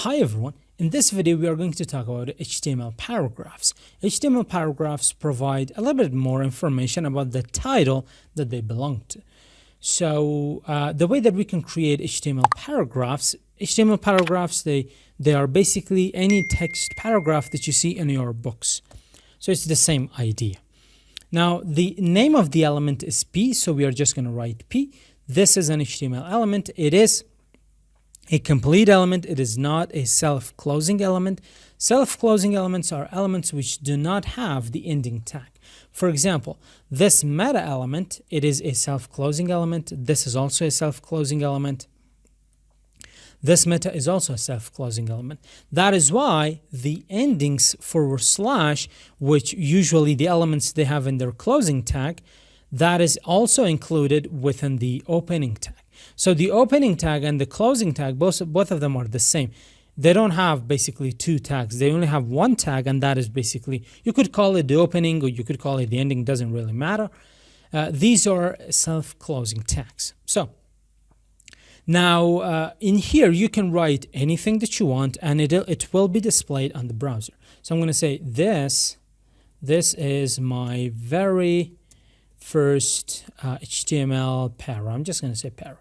Hi everyone, in this video we are going to talk about HTML paragraphs. HTML paragraphs provide a little bit more information about the title that they belong to. So the way that we can create HTML paragraphs, they are basically any text paragraph that you see in your books. So it's the same idea. Now the name of the element is P, so we are just going to write P. This is an HTML element. It is a complete element. It is not a self-closing element. Self-closing elements are elements which do not have the ending tag. For example, this meta element, it is a self-closing element. This is also a self-closing element. This meta is also a self-closing element. That is why the endings /, which usually the elements they have in their closing tag, that is also included within the opening tag. So the opening tag and the closing tag, both of them are the same. They don't have basically two tags. They only have one tag, and that is basically, you could call it the opening or you could call it the ending, doesn't really matter. These are self-closing tags. So now in here you can write anything that you want, and it will be displayed on the browser. So I'm going to say this is my very first HTML para. I'm just going to say para.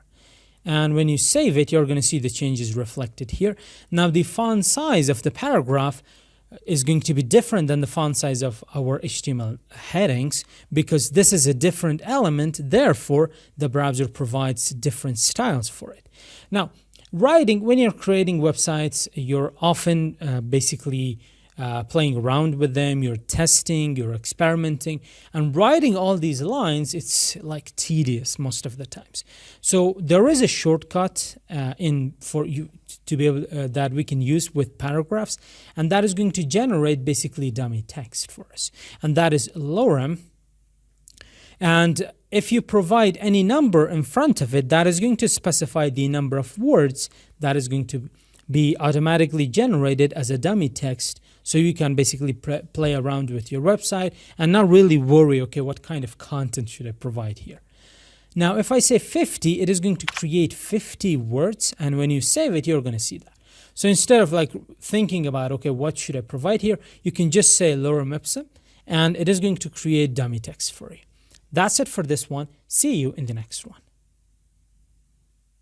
And when you save it, you're going to see the changes reflected here. Now the font size of the paragraph is going to be different than the font size of our HTML headings because this is a different element. Therefore, the browser provides different styles for it. Now, when you're creating websites, you're often basically playing around with them, you're testing, you're experimenting, and writing all these lines, it's like tedious most of the times. So there is a shortcut for you to be able that we can use with paragraphs, and that is going to generate basically dummy text for us, and that is lorem. And if you provide any number in front of it, that is going to specify the number of words that is going to be automatically generated as a dummy text, so you can basically play around with your website and not really worry, okay, what kind of content should I provide here? Now, if I say 50, it is going to create 50 words, and when you save it, you're going to see that. So instead of like thinking about, okay, what should I provide here, you can just say lorem ipsum, and it is going to create dummy text for you. That's it for this one. See you in the next one.